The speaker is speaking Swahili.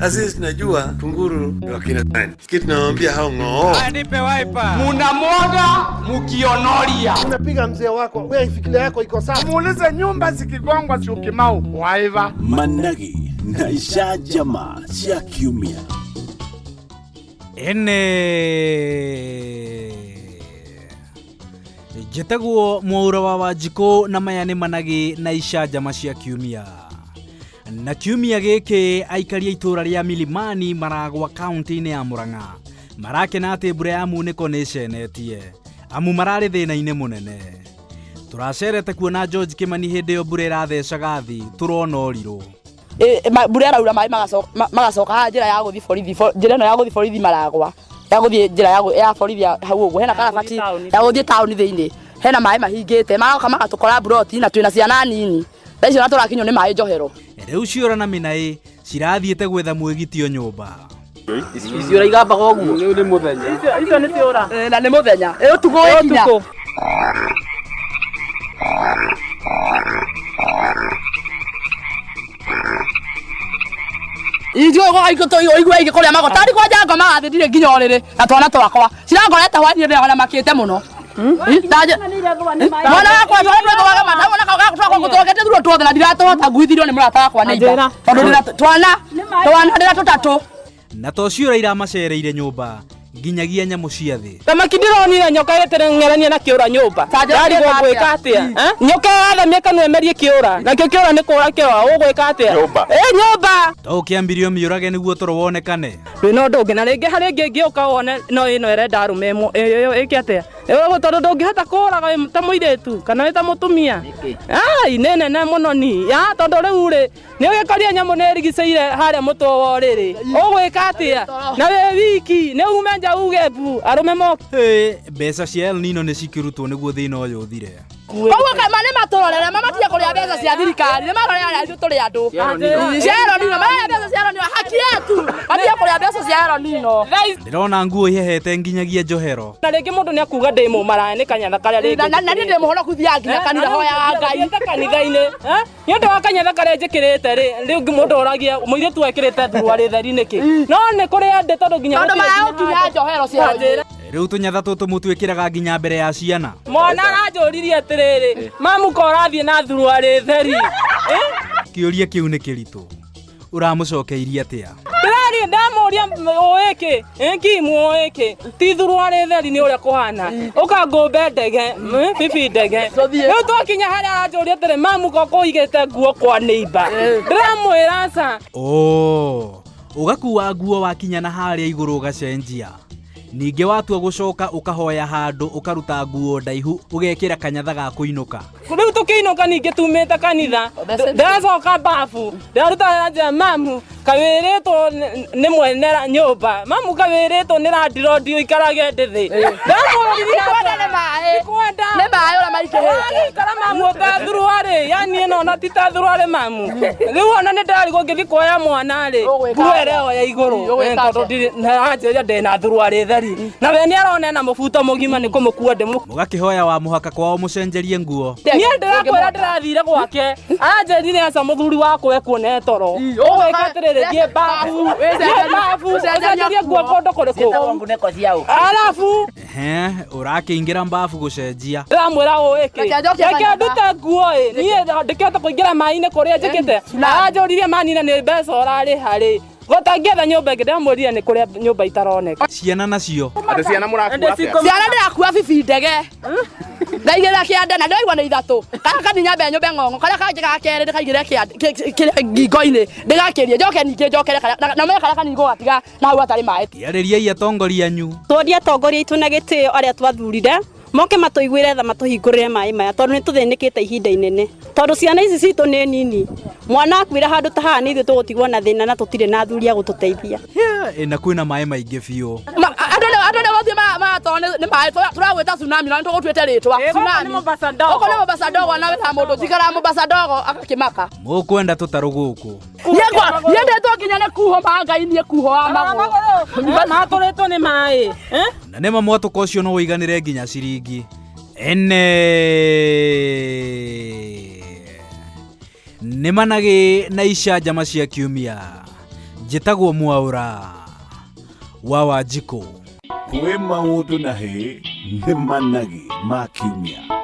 Sasa tunajua kunguru ni wakina nani. Kitu tunawaambia hao ng'oo. Nipe wiper. Munamwaga mukionoria. Unapiga mzee wako, wewe ifikiria yako iko sawa. Muulize nyumba zikigongwa si ukimau. Waiva. Managi na Ishajama cia kiumia. Jetagwo Mwaura wa Wanjikũ na maya nĩ Managi na Ishajama cia kiumia. Na kiumia gĩkĩ aikaria itũra rĩa Milimani maragwa kaunti-inĩ ya Murang'a marakena atĩ mbura ya munĩko nĩ ĩcenetie amu mararĩ thĩna-inĩ mũnene. Tũracerete kuona George Kimani hĩndĩ ĩyo mbura ĩrathecaga thĩ tũrona ũrirũ. Mbura ĩraura maĩ magacoka njĩra ya gũthiĩ borithi, njĩra ĩno ya gũthiĩ borithi maragwa, ya gũthiĩ njĩra ya borithi hau ũguo hena karabati ya gũthiĩ taũni thĩinĩ, hena maĩ mahingĩte magoka magatũkora buroti na twĩna ciana nini tha icio tũrakinywo nĩ maĩ njohero. Rĩu ciora na Minaĩ cirathiĩte gwetha mwĩgitio nyũmba. Icio igamba ũguo rĩu nĩ mũthenya, icio nĩ ciora na nĩ mũthenya ũtukũ wĩkinya. Ijo go igwe igikuria magotari kwa jango magathithire nginya orire na twana twakwa cirangorete hwani ndio ona makite muno ndaje mwana wakwa twana twaga mwana kaga twakwa gutogete thuru twothe na ndiratota nguithirio ni murata wakwa ni iba tondu twana ndira tutatu na tociora iramacereire nyũmba nginyagia nyamũ cia thĩ. Thamaki ndironire nyoka yeterengerania na kĩũra nyũmba. Ndari gwĩka atĩa? Nyoka yathamia kanũ emerie kĩũra. Na kĩũra nĩ kũra kĩũra ũgwĩka atĩa? Nyũmba. To kĩambirio mĩũrage nĩguo toro wonekane. No ndũngĩ na rĩngĩ harĩ ĩngĩ ngĩũka wone no ĩno ĩrenda arũme ĩkĩ atĩa? Tondũ ndũngĩhota kũraga ta mũirĩtu kana ta mũtumia. Ai nĩ nene mũno ni. Tondũ rĩu rĩ nĩ ũgĩkoria nyamũ nĩ ĩrigicĩire harĩa mũtwe wa ũrĩrĩ. Ũgwĩka atĩa? Na wĩ wiki nĩ ume nja uge bu arume moke. Mbeca cia El Nino nĩ cikĩrutwo nĩguo thĩna ũyũ ũthire. Koguo kama nĩ matũrorera mamatige kũrĩa mbeca cia thirikari nĩ marorera ithuĩ tũrĩ andũ. Cia El Nino marĩa mbeca cia El Nino haki yetu matige kũrĩa mbeca cia El Nino. Ndĩrona nguo ihehete nginyagia njohero. Na rĩngĩ mũndũ nĩ akuga ndĩmũ maraya nĩ kanyatha karĩa rĩngĩ. Na nĩ ndĩmũhonoku thia nginya kanitha hoyaga Ngai. Kanitha-inĩ. Nĩ ũndũ wa kanyatha karĩa njĩkĩrĩte rĩ rĩu mũndũ oragia mũirĩtu ekĩrĩte thuruarĩ theri nĩkĩ. No nĩ kũrĩ andĩ tondũ nginya tondũ maraũkinya njohero cia rĩu tũnyatha tũtũ mũtwĩkĩraga nginya mbere ya ciana. Mwana aranjũririe atĩrĩrĩ mamu ko ũrathiĩ na thuruarĩ theri. Kĩũria kĩu nĩ kĩritũ ũramũcokeirie atĩa? Ndĩrari ndamũria ũĩkĩ kimu ũĩkĩ ti thuruarĩ theri nĩ ũrĩa kũhana ũkangũmbe ndege bibi ndege. Rĩu twakinya harĩa aranjũria atĩrĩ mamu ko kũigĩte nguo kwa neighbor. Ndĩramwĩra aca. Ũgakuua nguo wakinya na harĩa igũrũ ũgacenjia. Ningĩ watua gũcoka ũkahoya handũ ũkaruta nguo ndaihu ũgekĩra kanyatha ga kũinũka. Rĩu tũkĩinũka ningĩ tumĩte kanitha ndacoka bafu ndaruta anja mamu kawĩrĩtwo nĩ mwene nyũmba mamu kawĩrĩtwo nĩ randirondi ũikarage ndĩthĩ. Ndamũririe nĩ maĩ ũrĩa maikĩhĩte ikara mamu ũtathuruarĩ yani ĩno ona ti tathuruarĩ mamu. Rĩu ona nĩ ndarigwo ngĩthiĩ kuoya mwana rĩ nguo ĩrĩa ya igũrũ tondũ nĩranjĩria ndĩna thuruarĩ theri na we nĩ arona na mũbuto mũgima nĩ kũmũkua mũgakĩhoya wa mũhaka kwao mũcenjerie nguo. Niĩ ndĩrakwĩra ndĩrathire gwake anjĩrire aca mũthuri wakwa ekuone toro ũgwĩka atĩrĩrĩ thiĩ bafu ũcenjerie nguo kũndũ kũrĩkũ arabu ũrakĩingĩra mbafu gũcenjia. Ndĩramwĩra ũĩkĩ reke ndute nguo niĩ ndĩkĩhota kũingĩra maĩ-inĩ kũrĩa njĩkĩte aranjũririe manina nĩ mbeca ũrarĩha rĩ gũtangĩetha nyũmba ĩngĩ ndĩramwĩrire nĩ kũrĩa nyũmba itaroneka. Ciana nacio ciana mũrakua ciana ndĩrakua bibi ndege ndaigĩrĩra kĩande na ndĩraigua nĩ ithatũ kana kaninya mbe nyũmbe ng'ong'o karĩa kangĩ ga kerĩ ndĩkaigĩrĩra kĩrĩa ngingo-inĩ ndĩgakĩrie njoke ningĩ njokere na me karĩa kanini gũgatiga na hau hatarĩ maĩ. Tiarĩriai atongoria anyu. Tũoria atongoria aitũ na gĩtĩo arĩa twathurire moke matũiguĩre tha matũhingũrĩre maĩ maya tondũ nĩ tũthĩnĩkĩte ihinda inene tondũ ciana ici citũ nĩ nini mwana akuĩra handũ ta haha nĩ ithuĩ tũgũtigwo na thĩna na tũtirĩ na athuri a gũtũteithia. Na kwĩna maĩ maingĩ biũ. Andũ nĩ gũthiĩ matonĩ nĩ maĩ tũragwĩta tsunami na nĩ tũgũtuĩte rĩtwa tsunami. Ũguo nĩ Mombasa ndogo na wĩta mũndũ njikara Mombasa ndogo agakĩmaka. Mũkwenda tũtarũ gũkũ. Nyendetwo nginya nĩ kuho mangainie kuho wa magũrũ. Matũrĩtwo nĩ maĩ. Na nĩ mamwatũka ũcio no ũiganĩre nginya ciringi. Nĩ Managi na Ishajama cia kiumia. njĩtagwo Mwaũra wa Wanjikũ. Kwĩ maũndũ na hĩ nĩ managi ma kiumia.